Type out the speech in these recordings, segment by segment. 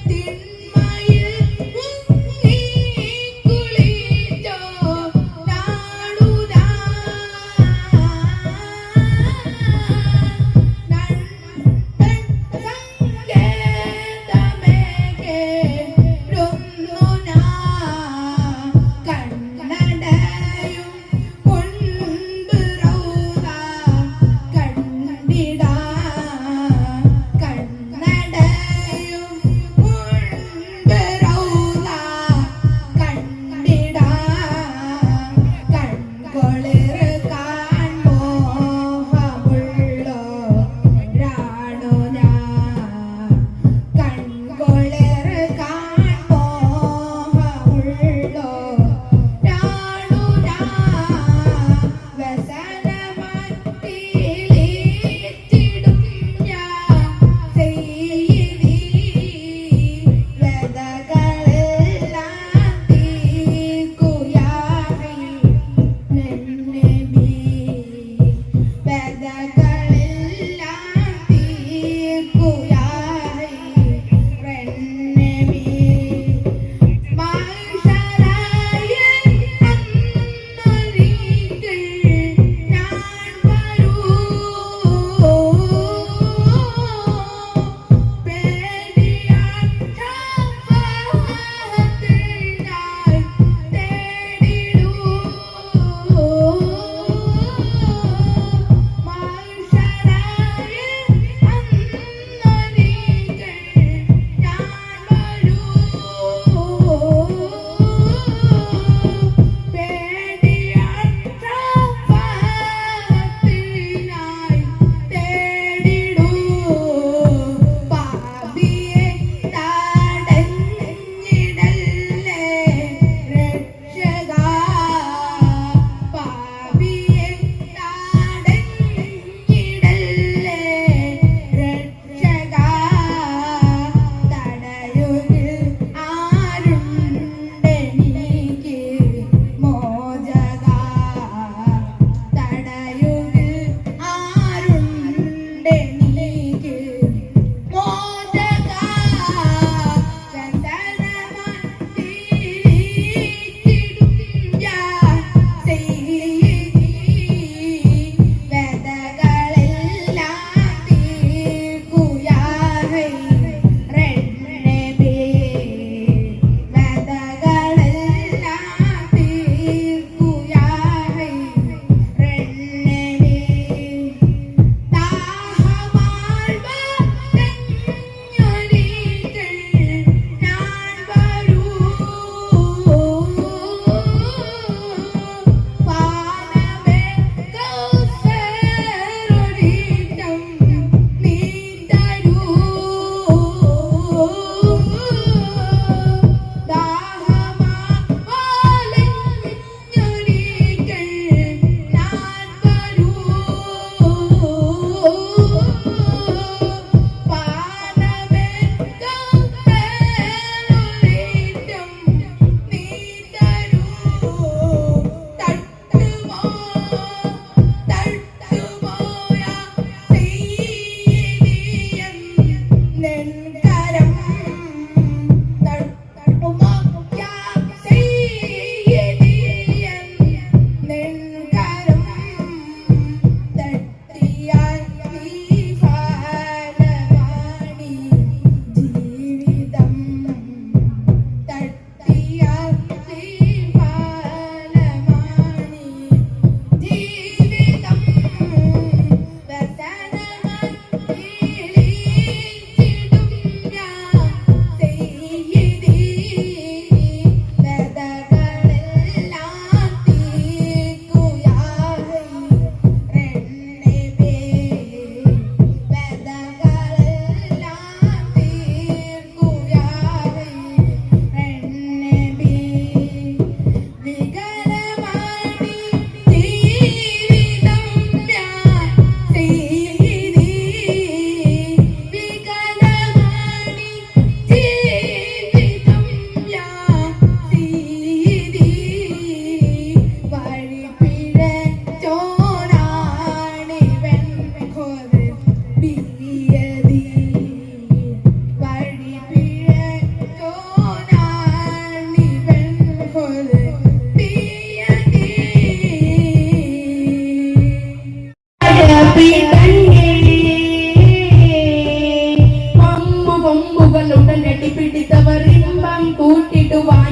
Tin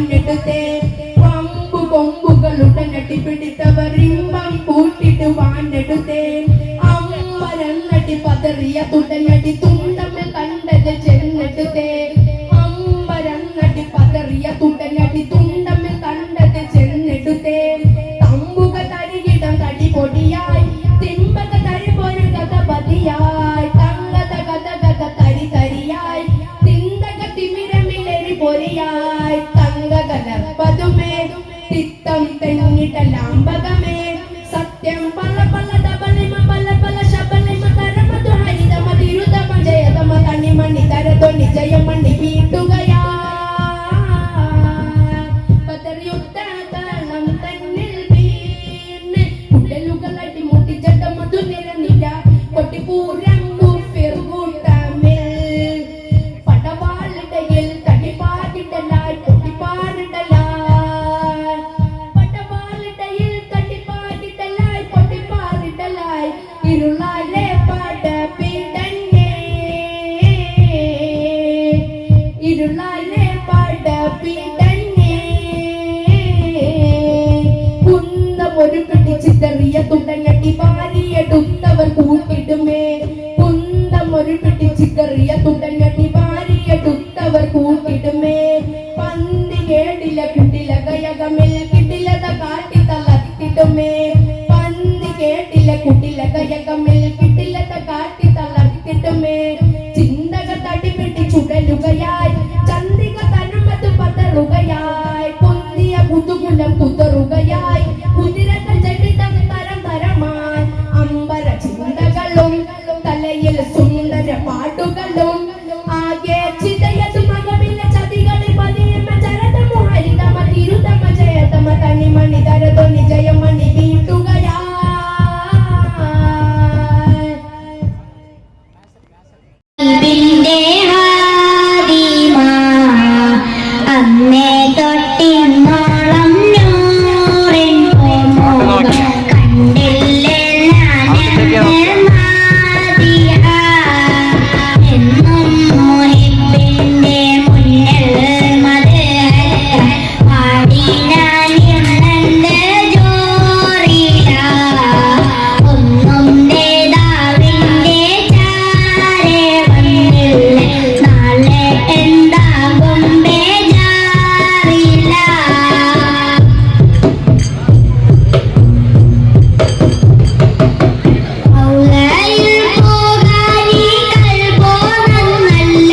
വാനെടുത്തേ pump കൊമ്പുകളുടനടി പിടിത്തവർ ഇമ്പം കൂട്ടിട്ട് വാനെടുത്തേ അമ്പരന്നടി പതറിയ തുടനടി തുണ്ടമ്മ കണ്ടത് ചെന്നെടുത്തേ അമ്പരന്നടി പതറിയ തുടനടി തുണ്ടമ്മ കണ്ടത് ചെന്നെടുത്തേ തമ്പുക തരികിടം തടി പൊടിയായി തിമ്പക തരിപൊരു കഥ പതിയായി തങ്കത കഥ കഥ തരി തരിയായി തിന്തക തിമിരമിലരി പൊരിയായി തങ്ക കലർപ്പതുമേ തിത്തം തെങ്ങിട്ട ലാമ്പകമേ സത്യം പല പല ദബലിമ പല പല ശബലിമ തരമതു ഹരിതമ തിരുതമ ജയതമ തണിമണി തരതൊണി ജയമണി വീട്ടുകയാ പതറിയുത്താളം തന്നിൽ വീണ് ഉടലുകളടി മുട്ടിച്ചട്ട മധു നിരനില കൊട്ടിപ്പൂരമ്പു ഫിർകൂട്ടമിൽ പടവാളിടയിൽ തടിപ്പാടിടലായി പൊട്ടിപ്പാടിടലായി പടവാളിടയിൽ തടിപ്പാടിടലായി പൊട്ടിപ്പാടിടലായി ഇരുളാലെ പടപിടങ്ങേ ഇരുളാലെ പടപിടങ്ങേ കുന്നമൊരു പിടിച്ചിതറിയ തുടങ്ങി വാരിയെടുത്തവർ കൂട്ടിടുമേ കുന്നമൊരു പിടിച്ചിതറിയ തുടങ്ങി വാരിയെടുത്തവർ കൂട്ടിടുമേ പന്തി കേടില കിട്ടില കയകമിൽ കിട്ടിലത കാട്ടി തളർത്തിടുമേ പന്തി കേട്ടില കുട്ടില കയകമിൽ കിട്ടിലത കാട്ടി തളർത്തിടുമേ ചിന്തക തടിപിടി ചുടലുകയായി ചന്ദിക തനുമത് പതറുകയായി പൊന്നിയ പുതുകുലം കുതറുകയായി കുതിരകൾ ജഡിതം തരം തരമായി അമ്പര ചിന്തകളും തലയിൽ സുന്ദര പാട്ടുകളും ആകെ ചിതയത് മകമില്ല ചതികളിൽ പതിയമ്മ ചരതമു ഹരിതമ തിരുതമ ജയതമ തണിമണി തരതൊണി ജയമണി വീട്ടുകയാ അന്നേ തൊട്ടിന്നോളം കണ്ടില്ലേ എന്നും മുനിപ്പിന്റെ മുന്നിൽ മത് പാടി ഞാനിരുന്നെന്റെ ജോറില ഒന്നും നേതാവിന്റെ ചാരെ വന്നില്ല നാളെ എന്താകും ബേജാറില്ല ഔലയിൽ പോകാനി കൽബോ നന്നല്ല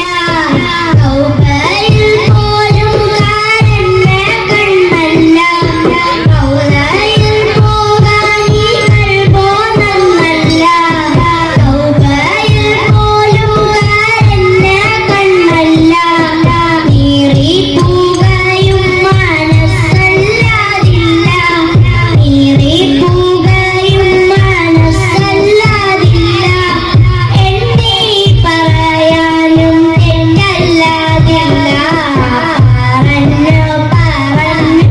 ഔബയിൽ പോലും കാരന്നെ കണ്ണല്ല ഔലയിൽ പോകാനി കൽബോ നന്നല്ല ഔബയിൽ പോലും കാരന്നെ കണ്ണല്ല നീറി പൂകയും മനസ്സല്ലാതില്ല നീറി പൂകയും മനസ്സല്ലാതില്ല എന്നെ പറയാനും തെറ്റല്ലാതില്ല പറഞ്ഞു പറഞ്ഞു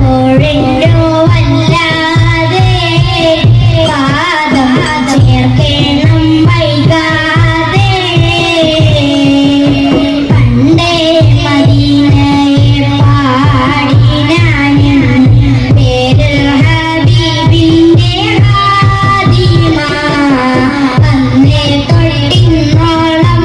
പകലിരവോ വല്ലാതെ പാദം ചേർക്കണം വൈകാതെ പണ്ടേ മദീനയെ പാടി ഞാനും പേര് ഹബീബിന്റെ ഹാദിമ അന്നേ തൊട്ടിന്നോളം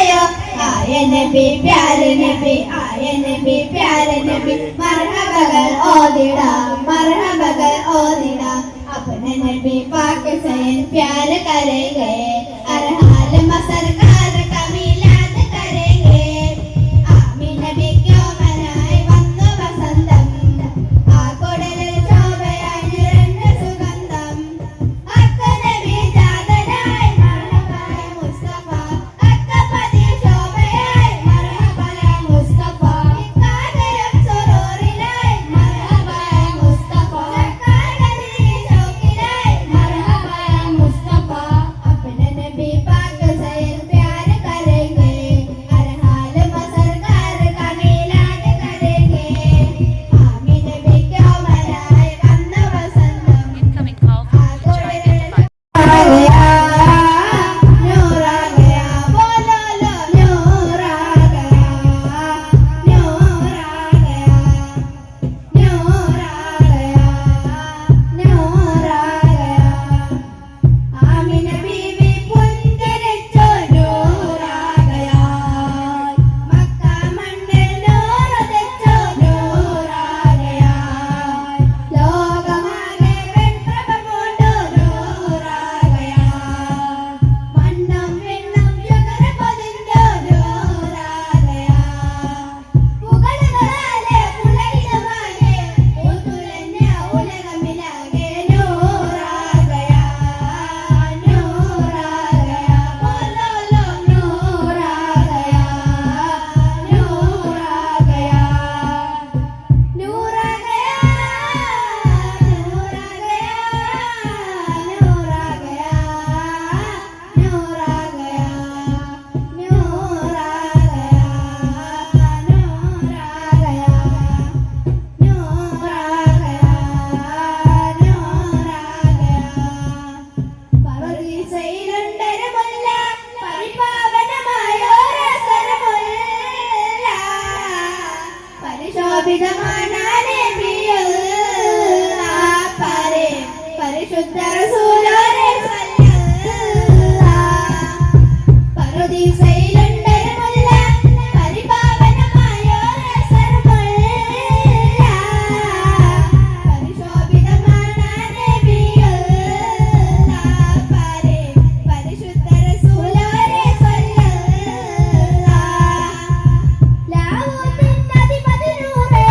गयो आए नबी प्यारे नबी आए नबी प्यारे नबी मरहबा ओ दिड़ा अपने नबी पाक से प्यार करेंगे हर हाल में सरकार का मिलाद करेंगे आमीन नबी क्यों मनाए वंदो वसंतम आ कोडलिल शोभयाय निरंजन सुगंधम अक्क नबी जादनाय मरहबा मुस्तफा अक्क पदी शोभयाय मरहबा मुस्तफा इकागരം സുറൂറിലായി മർഹബാ മുസ്തഫ സക്കാരഗതി ശൗക്കിലായി മർഹബാ മുസ്തഫ अपने नबी पाक से प्यार करेंगे हर हाल में सरकार का मिलाद करेंगे आमीन नबी क्यों मनाए वंद वसंतम Incoming call from Vijay identified. आ गया नूर आ गया बोलो लो नूर आ गया नूर आ गया नूर आ गया नूर आ गया आमीन बीबी पुंजरिचो नूर आ गया मक्का मंदिर नूर तेचो नूर आ गया ലോകമാകെ വെൺപ്രഭ പൂണ്ടു നൂർ ആ गया മണ്ണും വിണ്ണും യുഗര പൊതിഞ്ഞു നൂർ ആ गया പുകളുകളാലെ പുലരിലുമാകെ പൂത്തുലഞ്ഞ ഉലകമിലാകെ നൂർ ആ गया നൂർ ആ गया बोलो നൂർ ആ गया നൂർ ആ गया नूर आ गया नूर आ गया नूर आ गया नूर आ गया नूर आ गया नूर आ गया नूर आ गया പറുദീസയിലുണ്ടൊരു മുല്ല പരിപാവനമായൊരസരമുല്ല പരിശോഭിതമാണ് നബിയുള്ള പരേ പരിശുദ്ധ റസൂലോരെ പറുദീസയിലുണ്ടൊരു മുല്ല പരിപാവനമായൊരസരമുല്ല പരിശോഭിതമാണ് നബിയുള്ള പരേ പരിശുദ്ധ റസൂലോരെ ലാഹൂത്തിൻ അധിപതി നൂറേ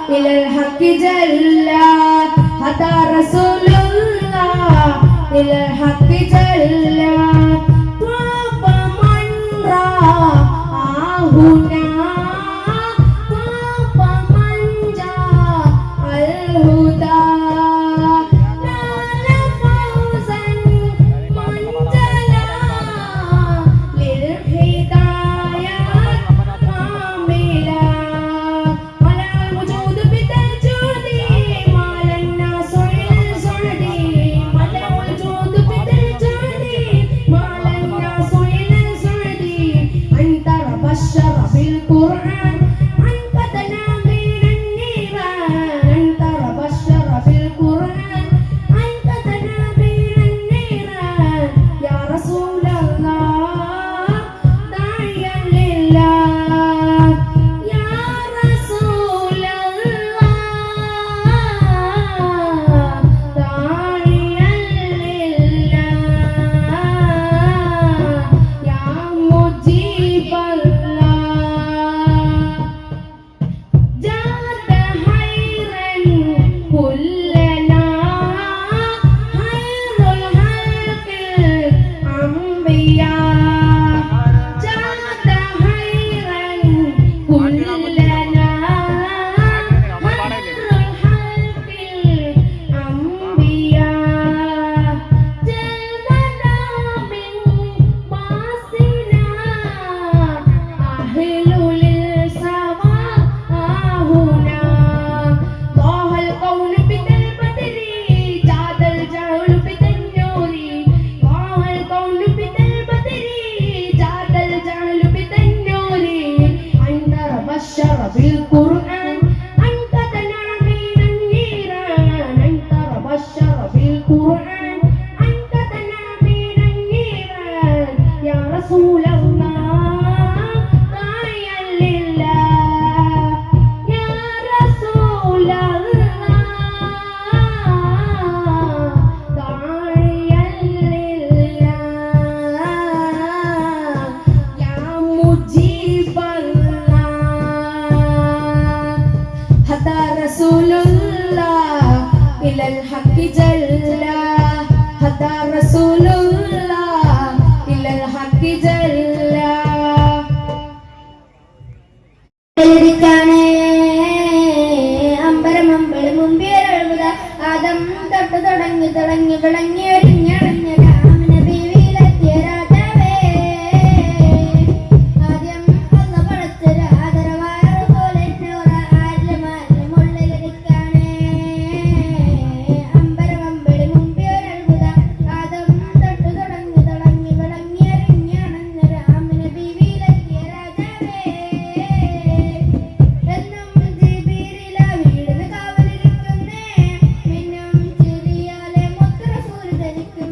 إلى الحق جل هدى رسول الله إلى الحق جل طاب من رآهنا طاب من جاء الهدى نال فوزا من جلا للهدايات حاملا على الوجود بالجود ما للناس الجود على الوجود بالجود ما للناس الجود أنت بشر بالقرآن أنقذنا من النيران أنت بشر بالقرآن أنقذنا من النيران يا رسول الله داعيا لله يا رسول الله داعيا لله يا مجيب الله جاد خيرا كلنا خير الخلق الأنبياء جاد خيرا كلنا خير الخلق الأنبياء جلنا من باسنا أهل للسماء هنا ضاع القول بالبدر جاد الجهل بالنور ضاع القول بالبدر جاد الجهل بالنور أنت بشر بالقرآن أنقذنا من النيران أنت بشر بالقرآن أنقذنا من النيران يا رسول الله داعيا لله يا رسول الله داعيا لله يا مجيب الله هدى رسول الله إلى الحق جل هدى رسول الله إلى الحق جل എഴുതിക്കാണേ അമ്പരമമ്പളി മുമ്പിൽ ആദം തൊട്ട് തുടങ്ങി തുടങ്ങി വിളങ്ങി ഒരുങ്ങടഞ്ഞ രാമനബിയിലെത്തിയ രാജാവേ ആദ്യം ഒന്ന് പടച്ചൊരു ആദരവായ ഉള്ളിലിരിക്കാണേ അമ്പരമമ്പളി മുമ്പിൽ ആദം തൊട്ട് തുടങ്ങി തുടങ്ങി വിളങ്ങി ഒരുങ്ങടഞ്ഞ രാമനബിയിലെത്തിയ രാജാവേ എന്നും ജിബിരില വീടിന് കാവലിരിക്കുന്നേ മിന്നും ചിരിയാലെ മുത്തറസൂൽ ധരിക്കുന്നേ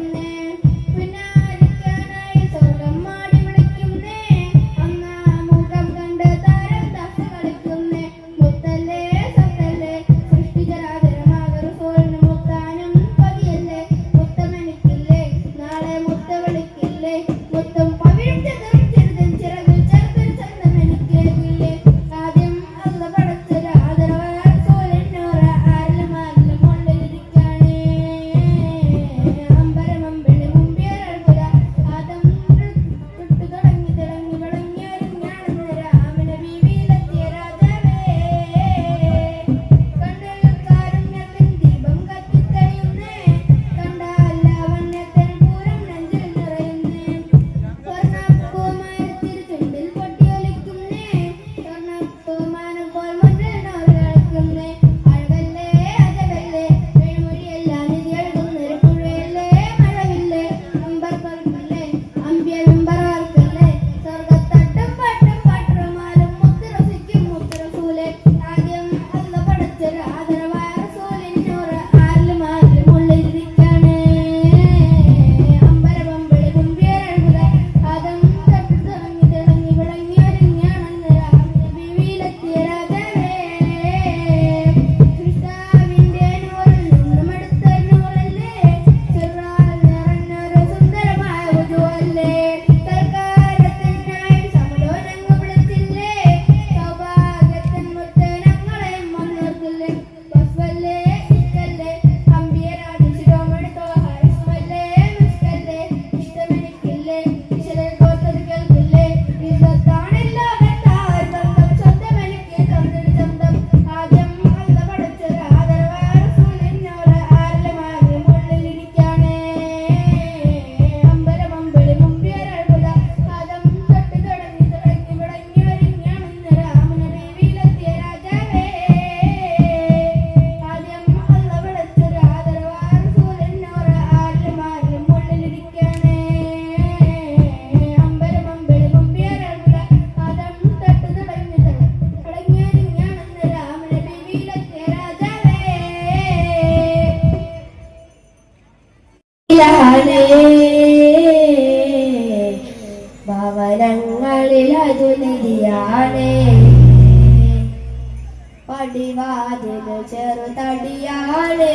അതിനു ചെറുതടിയാണ്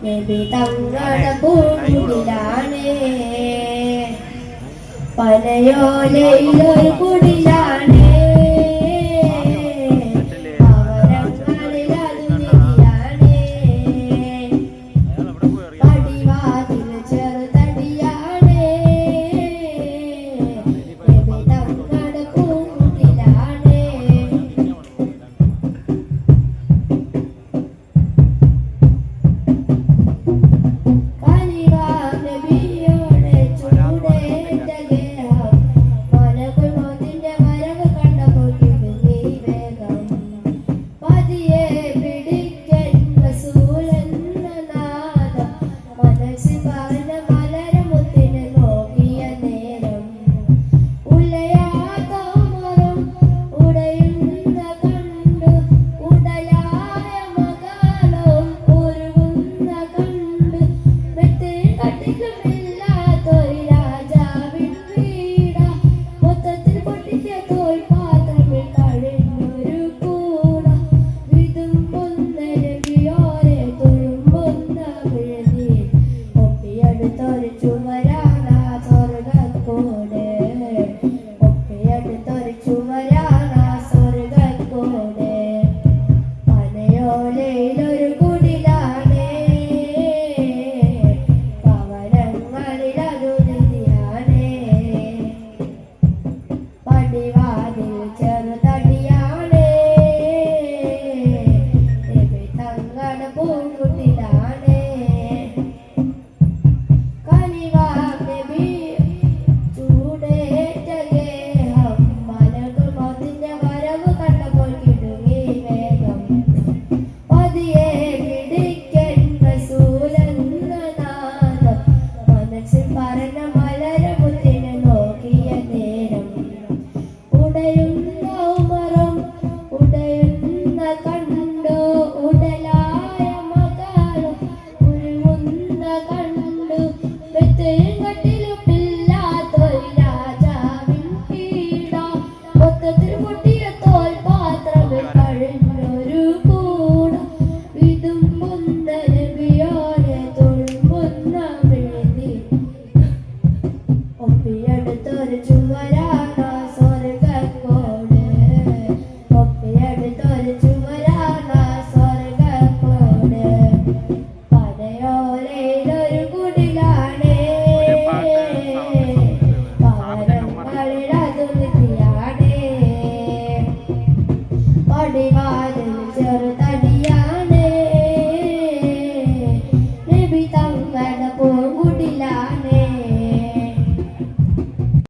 നബി തങ്ങളുടെ കുടിലാണ് പനയോലയിലൊരു കുടിലാണ്